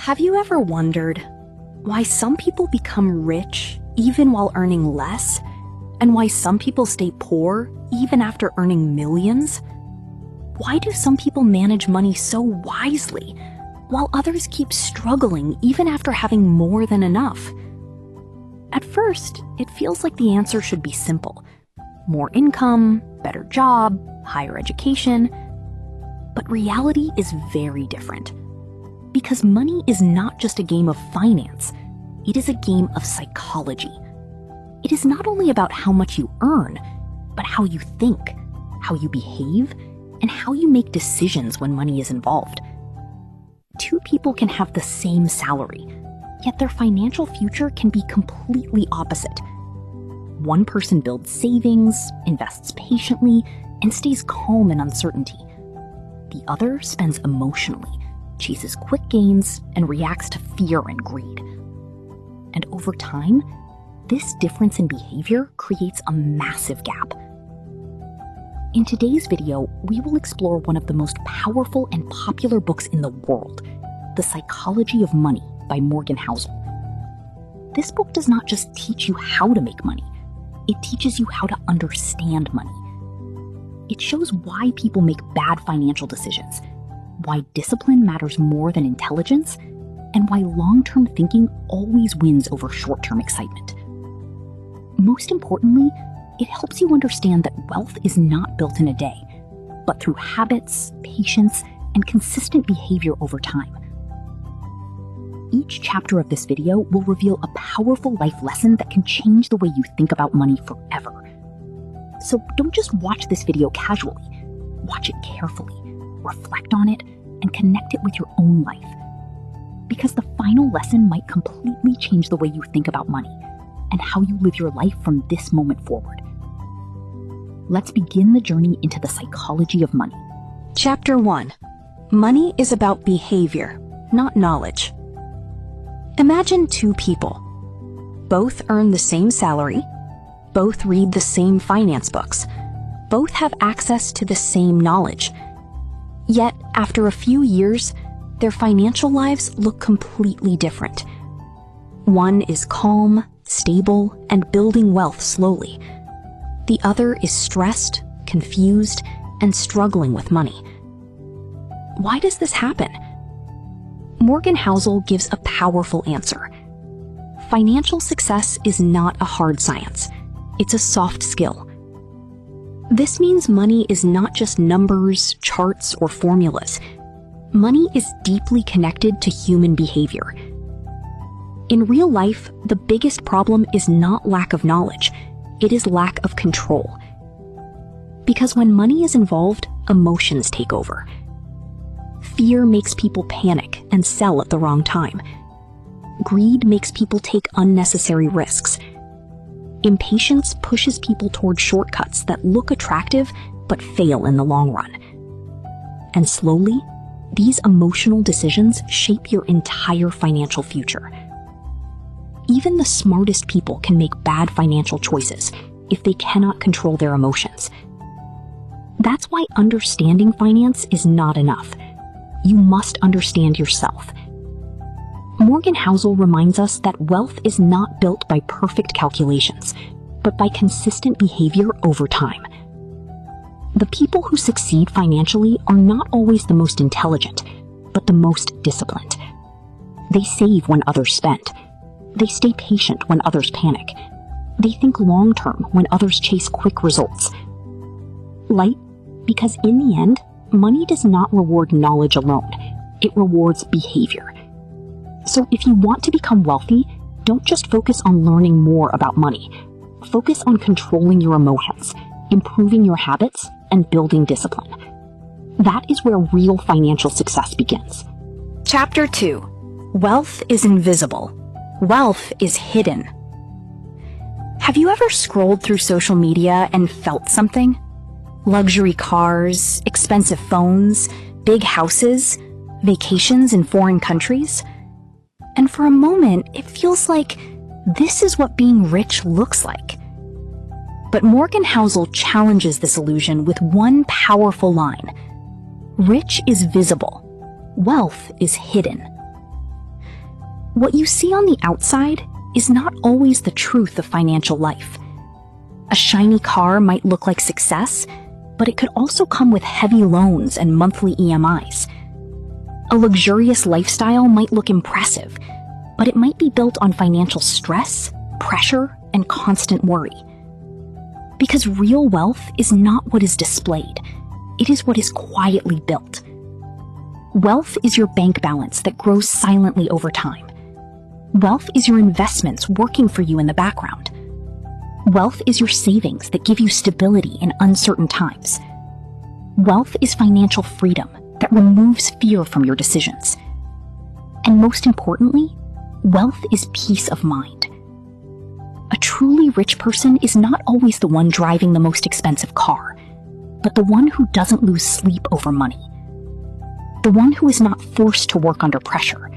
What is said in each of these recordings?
Have you ever wondered why some people become rich even while earning less, and why some people stay poor even after earning millions? Why do some people manage money so wisely, while others keep struggling even after having more than enough? At first, it feels like the answer should be simple. More income, better job, higher education. But reality is very different. Because money is not just a game of finance, it is a game of psychology. It is not only about how much you earn, but how you think, how you behave, and how you make decisions when money is involved. Two people can have the same salary, yet their financial future can be completely opposite. One person builds savings, invests patiently, and stays calm in uncertainty. The other spends emotionally, chases quick gains, and reacts to fear and greed. And over time, this difference in behavior creates a massive gap. In today's video, we will explore one of the most powerful and popular books in the world, The Psychology of Money by Morgan Housel. This book does not just teach you how to make money, it teaches you how to understand money. It shows why people make bad financial decisions, why discipline matters more than intelligence, and why long-term thinking always wins over short-term excitement. Most importantly, it helps you understand that wealth is not built in a day, but through habits, patience, and consistent behavior over time. Each chapter of this video will reveal a powerful life lesson that can change the way you think about money forever. So don't just watch this video casually. Watch it carefully, reflect on it, and connect it with your own life. Because the final lesson might completely change the way you think about money and how you live your life from this moment forward. Let's begin the journey into the psychology of money. Chapter 1. Money is about behavior, not knowledge. Imagine two people. Both earn the same salary, both read the same finance books, both have access to the same knowledge. Yet, after a few years, their financial lives look completely different. One is calm, stable, and building wealth slowly. The other is stressed, confused, and struggling with money. Why does this happen? Morgan Housel gives a powerful answer. Financial success is not a hard science. It's a soft skill. This means money is not just numbers, charts, or formulas. Money is deeply connected to human behavior. In real life, the biggest problem is not lack of knowledge. It is lack of control. Because when money is involved, emotions take over. Fear makes people panic and sell at the wrong time. Greed makes people take unnecessary risks. Impatience pushes people toward shortcuts that look attractive but fail in the long run. And slowly, these emotional decisions shape your entire financial future. Even the smartest people can make bad financial choices if they cannot control their emotions. That's why understanding finance is not enough. You must understand yourself. Morgan Housel reminds us that wealth is not built by perfect calculations, but by consistent behavior over time. The people who succeed financially are not always the most intelligent, but the most disciplined. They save when others spend. They stay patient when others panic. They think long-term when others chase quick results. Light, because in the end, money does not reward knowledge alone. It rewards behavior. So if you want to become wealthy, don't just focus on learning more about money. Focus on controlling your emotions, improving your habits, and building discipline. That is where real financial success begins. Chapter 2. Wealth is invisible. Wealth is hidden. Have you ever scrolled through social media and felt something? Luxury cars, expensive phones, big houses, vacations in foreign countries? And for a moment, it feels like this is what being rich looks like. But Morgan Housel challenges this illusion with one powerful line. Rich is visible. Wealth is hidden. What you see on the outside is not always the truth of financial life. A shiny car might look like success, but it could also come with heavy loans and monthly EMIs. A luxurious lifestyle might look impressive, but it might be built on financial stress, pressure, and constant worry. Because real wealth is not what is displayed, it is what is quietly built. Wealth is your bank balance that grows silently over time. Wealth is your investments working for you in the background. Wealth is your savings that give you stability in uncertain times. Wealth is financial freedom that removes fear from your decisions. And most importantly, wealth is peace of mind. A truly rich person is not always the one driving the most expensive car, but the one who doesn't lose sleep over money. The one who is not forced to work under pressure.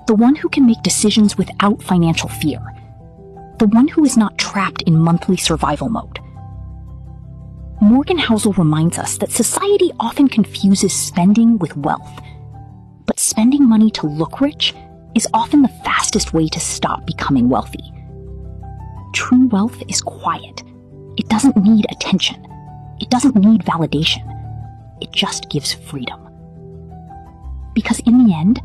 The one who can make decisions without financial fear. The one who is not trapped in monthly survival mode. Morgan Housel reminds us that society often confuses spending with wealth, but spending money to look rich is often the fastest way to stop becoming wealthy. True wealth is quiet. It doesn't need attention. It doesn't need validation. It just gives freedom. Because in the end,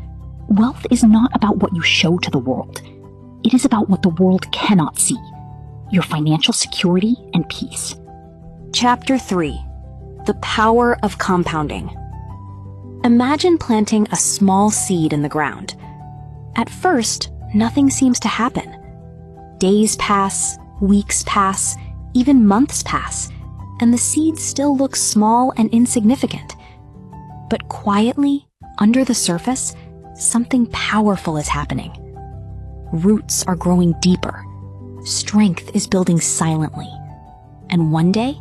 wealth is not about what you show to the world. It is about what the world cannot see, your financial security and peace. Chapter 3. The Power of Compounding. Imagine planting a small seed in the ground. At first, nothing seems to happen. Days pass, weeks pass, even months pass, and the seed still looks small and insignificant. But quietly, under the surface, something powerful is happening. Roots are growing deeper. Strength is building silently. And one day,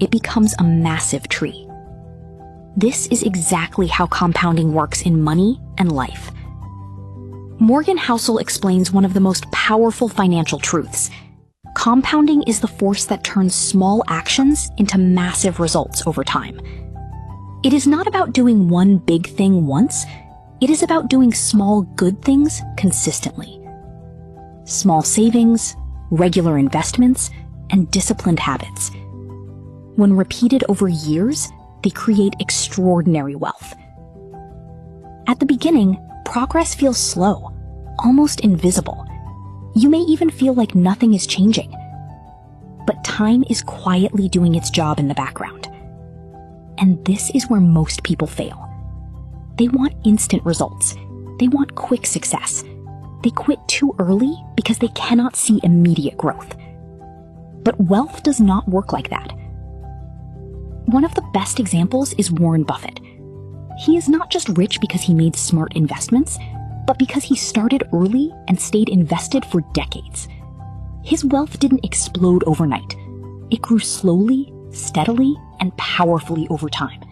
it becomes a massive tree. This is exactly how compounding works in money and life. Morgan Housel explains one of the most powerful financial truths. Compounding is the force that turns small actions into massive results over time. It is not about doing one big thing once. It is about doing small good things consistently. Small savings, regular investments, and disciplined habits. When repeated over years, they create extraordinary wealth. At the beginning, progress feels slow, almost invisible. You may even feel like nothing is changing. But time is quietly doing its job in the background. And this is where most people fail. They want instant results. They want quick success. They quit too early because they cannot see immediate growth. But wealth does not work like that. One of the best examples is Warren Buffett. He is not just rich because he made smart investments, but because he started early and stayed invested for decades. His wealth didn't explode overnight. It grew slowly, steadily, and powerfully over time.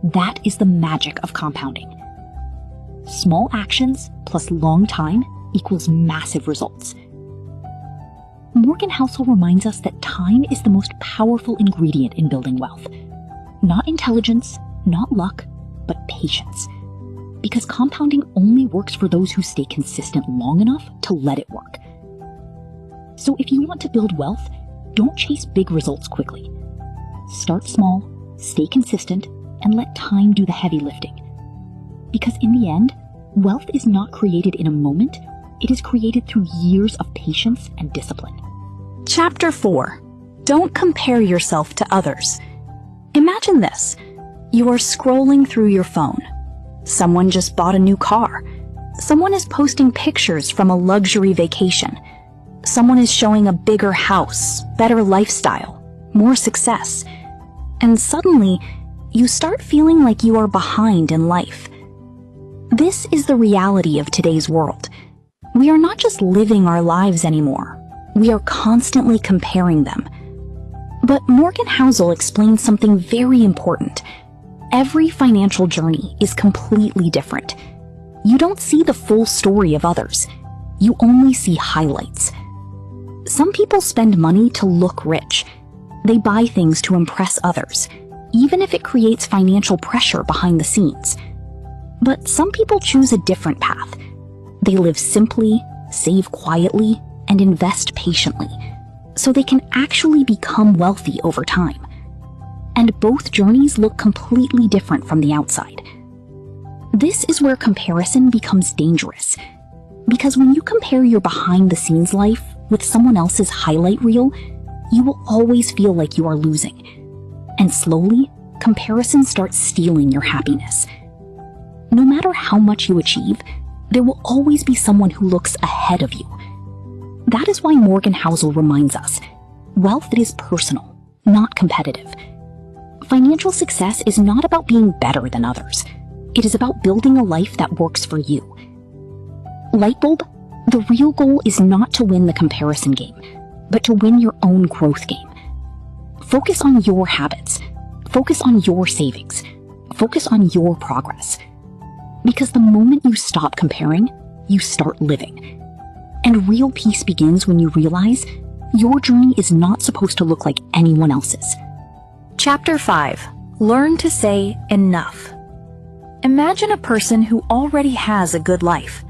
That is the magic of compounding. Small actions plus long time equals massive results. Morgan Housel reminds us that time is the most powerful ingredient in building wealth. Not intelligence, not luck, but patience. Because compounding only works for those who stay consistent long enough to let it work. So if you want to build wealth, don't chase big results quickly. Start small, stay consistent, and let time do the heavy lifting. Because in the end, wealth is not created in a moment, it is created through years of patience and discipline. Chapter 4. Don't compare yourself to others. Imagine this. You are scrolling through your phone. Someone just bought a new car. Someone is posting pictures from a luxury vacation. Someone is showing a bigger house, better lifestyle, more success. And suddenly, you start feeling like you are behind in life. This is the reality of today's world. We are not just living our lives anymore. We are constantly comparing them. But Morgan Housel explains something very important. Every financial journey is completely different. You don't see the full story of others. You only see highlights. Some people spend money to look rich. They buy things to impress others, even if it creates financial pressure behind the scenes. But some people choose a different path. They live simply, save quietly, and invest patiently, so they can actually become wealthy over time. And both journeys look completely different from the outside. This is where comparison becomes dangerous, because when you compare your behind-the-scenes life with someone else's highlight reel, you will always feel like you are losing. And slowly, comparison starts stealing your happiness. No matter how much you achieve, there will always be someone who looks ahead of you. That is why Morgan Housel reminds us, wealth is personal, not competitive. Financial success is not about being better than others. It is about building a life that works for you. Lightbulb, the real goal is not to win the comparison game, but to win your own growth game. Focus on your habits. Focus on your savings. Focus on your progress. Because the moment you stop comparing, you start living. And real peace begins when you realize your journey is not supposed to look like anyone else's. Chapter 5. Learn to say enough. Imagine a person who already has a good life.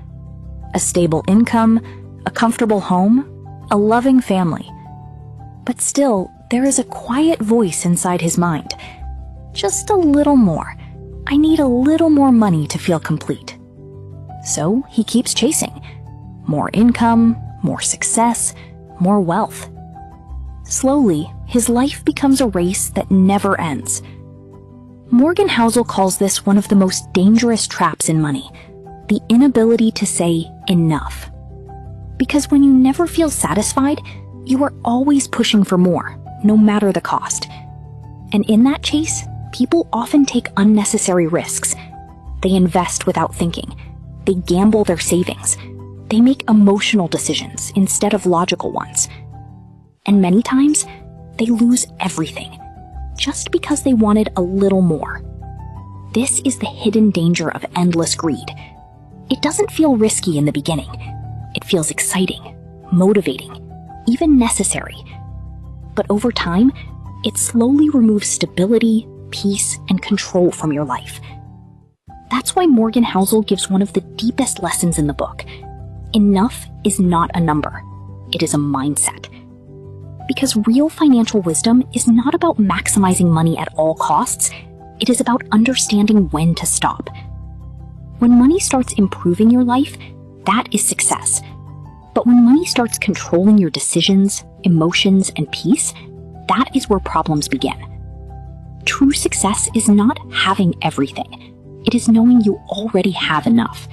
A stable income, a comfortable home, a loving family. But still, there is a quiet voice inside his mind. Just a little more. I need a little more money to feel complete. So he keeps chasing. More income, more success, more wealth. Slowly, his life becomes a race that never ends. Morgan Housel calls this one of the most dangerous traps in money, the inability to say enough. Because when you never feel satisfied, you are always pushing for more, no matter the cost. And in that chase, people often take unnecessary risks. They invest without thinking. They gamble their savings. They make emotional decisions instead of logical ones. And many times, they lose everything, just because they wanted a little more. This is the hidden danger of endless greed. It doesn't feel risky in the beginning. It feels exciting, motivating, even necessary. But over time, it slowly removes stability, peace, and control from your life. That's why Morgan Housel gives one of the deepest lessons in the book. Enough is not a number. It is a mindset. Because real financial wisdom is not about maximizing money at all costs. It is about understanding when to stop. When money starts improving your life, that is success. But when money starts controlling your decisions, emotions, and peace, that is where problems begin. True success is not having everything. It is knowing you already have enough.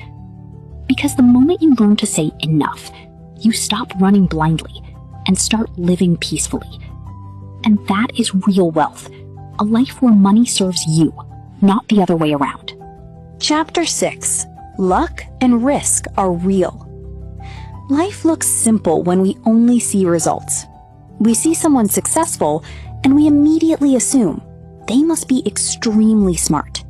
Because the moment you learn to say enough, you stop running blindly and start living peacefully. And that is real wealth, a life where money serves you, not the other way around. Chapter 6. Luck and risk are real. Life looks simple when we only see results. We see someone successful and we immediately assume they must be extremely smart.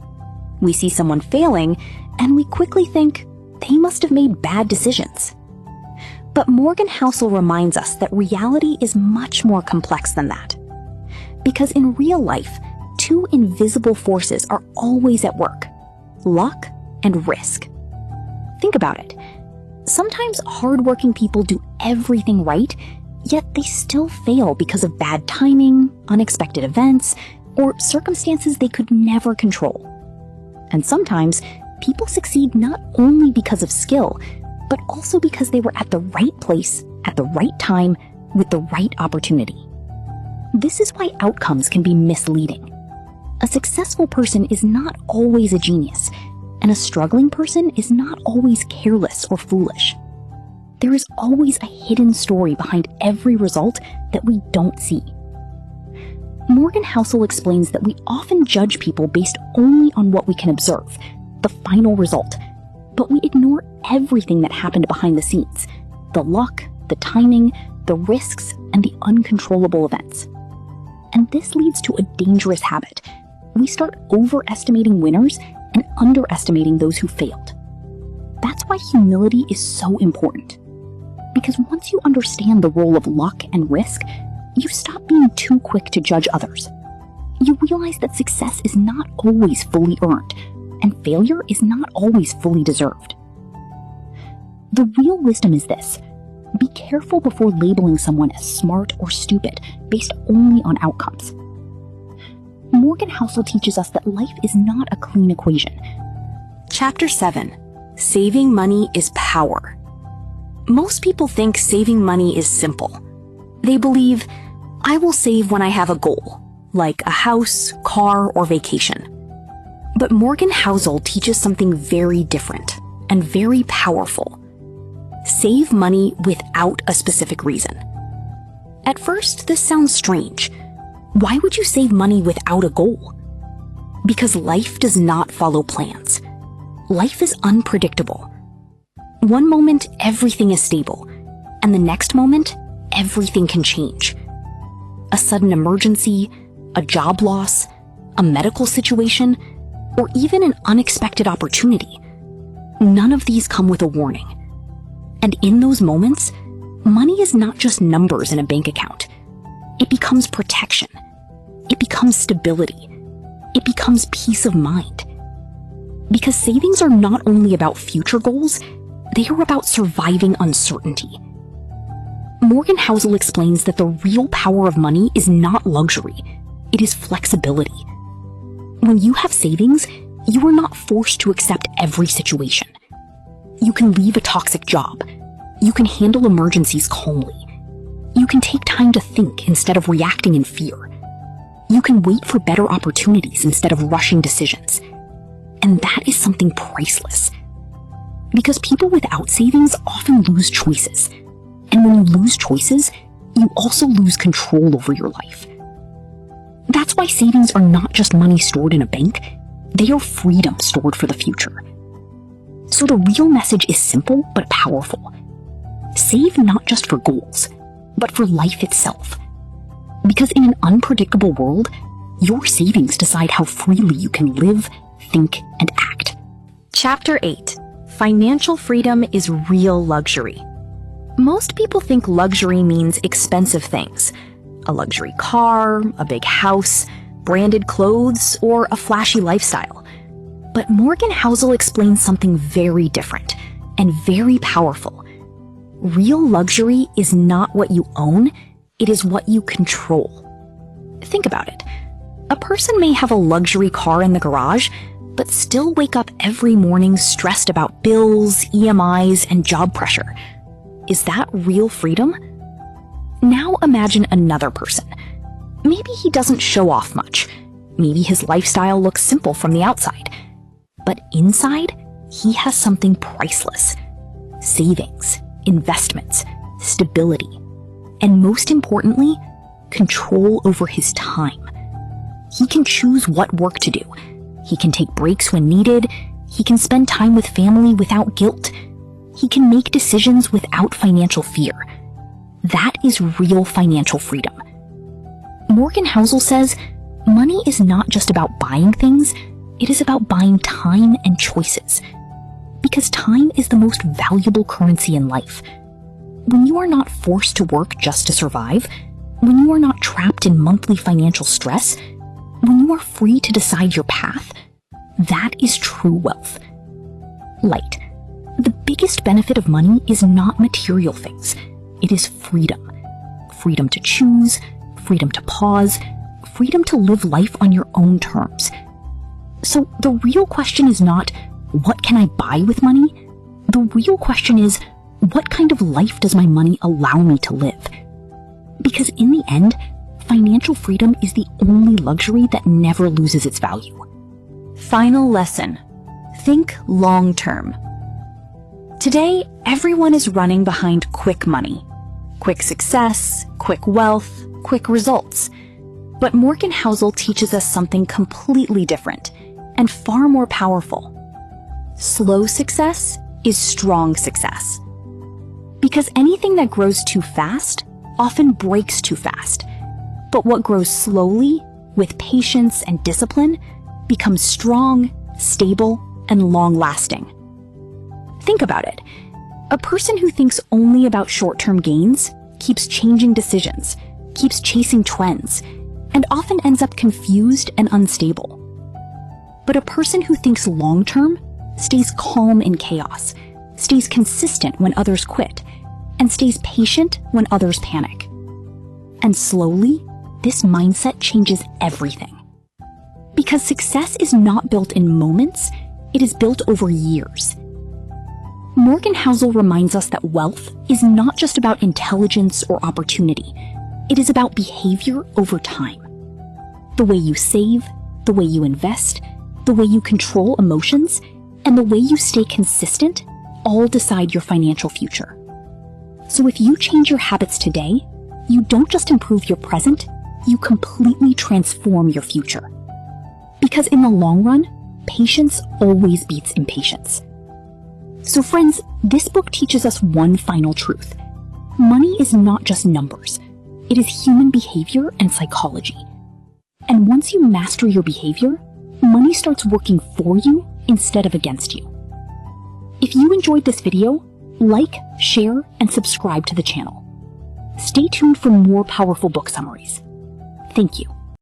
We see someone failing and we quickly think they must have made bad decisions. But Morgan Housel reminds us that reality is much more complex than that. Because in real life, two invisible forces are always at work: luck and risk. Think about it. Sometimes hardworking people do everything right, yet they still fail because of bad timing, unexpected events, or circumstances they could never control. And sometimes people succeed not only because of skill, but also because they were at the right place, at the right time, with the right opportunity. This is why outcomes can be misleading. A successful person is not always a genius, and a struggling person is not always careless or foolish. There is always a hidden story behind every result that we don't see. Morgan Housel explains that we often judge people based only on what we can observe, the final result, but we ignore everything that happened behind the scenes: the luck, the timing, the risks, and the uncontrollable events. And this leads to a dangerous habit. We start overestimating winners and underestimating those who failed. That's why humility is so important. Because once you understand the role of luck and risk, you stop being too quick to judge others. You realize that success is not always fully earned, and failure is not always fully deserved. The real wisdom is this: be careful before labeling someone as smart or stupid based only on outcomes. Morgan Housel teaches us that life is not a clean equation. Chapter 7. Saving money is power. Most people think saving money is simple. They believe, I will save when I have a goal, like a house, car, or vacation. But Morgan Housel teaches something very different and very powerful. Save money without a specific reason. At first, this sounds strange. Why would you save money without a goal? Because life does not follow plans. Life is unpredictable. One moment, everything is stable, and the next moment, everything can change. A sudden emergency, a job loss, a medical situation, or even an unexpected opportunity. None of these come with a warning. And in those moments, money is not just numbers in a bank account. It becomes protection. It becomes stability. It becomes peace of mind. Because savings are not only about future goals, they are about surviving uncertainty. Morgan Housel explains that the real power of money is not luxury, it is flexibility. When you have savings, you are not forced to accept every situation. You can leave a toxic job. You can handle emergencies calmly. You can take time to think instead of reacting in fear. You can wait for better opportunities instead of rushing decisions. And that is something priceless. Because people without savings often lose choices. And when you lose choices, you also lose control over your life. That's why savings are not just money stored in a bank, they are freedom stored for the future. So the real message is simple but powerful. Save not just for goals, but for life itself. Because in an unpredictable world, your savings decide how freely you can live, think, and act. Chapter 8. Financial freedom is real luxury. Most people think luxury means expensive things. A luxury car, a big house, branded clothes, or a flashy lifestyle. But Morgan Housel explains something very different and very powerful. Real luxury is not what you own, it is what you control. Think about it. A person may have a luxury car in the garage, but still wake up every morning stressed about bills, EMIs, and job pressure. Is that real freedom? Now imagine another person. Maybe he doesn't show off much. Maybe his lifestyle looks simple from the outside. But inside, he has something priceless. Savings, investments, stability, and most importantly, control over his time. He can choose what work to do. He can take breaks when needed. He can spend time with family without guilt. He can make decisions without financial fear. That is real financial freedom. Morgan Housel says, money is not just about buying things, it is about buying time and choices. Because time is the most valuable currency in life. When you are not forced to work just to survive, when you are not trapped in monthly financial stress, when you are free to decide your path, that is true wealth. Light. The biggest benefit of money is not material things. It is freedom. Freedom to choose, freedom to pause, freedom to live life on your own terms. So the real question is not, what can I buy with money? The real question is, what kind of life does my money allow me to live? Because in the end, financial freedom is the only luxury that never loses its value. Final lesson. Think long term. Today, everyone is running behind quick money. Quick success, quick wealth, quick results. But Morgan Housel teaches us something completely different and far more powerful. Slow success is strong success. Because anything that grows too fast often breaks too fast. But what grows slowly, with patience and discipline, becomes strong, stable, and long-lasting. Think about it. A person who thinks only about short-term gains keeps changing decisions, keeps chasing trends, and often ends up confused and unstable. But a person who thinks long-term stays calm in chaos, stays consistent when others quit, and stays patient when others panic. And slowly, this mindset changes everything. Because success is not built in moments, it is built over years. Morgan Housel reminds us that wealth is not just about intelligence or opportunity. It is about behavior over time. The way you save, the way you invest, the way you control emotions, and the way you stay consistent all decide your financial future. So if you change your habits today, you don't just improve your present, you completely transform your future. Because in the long run, patience always beats impatience. So friends, this book teaches us one final truth. Money is not just numbers. It is human behavior and psychology. And once you master your behavior, money starts working for you instead of against you. If you enjoyed this video, like, share, and subscribe to the channel. Stay tuned for more powerful book summaries. Thank you.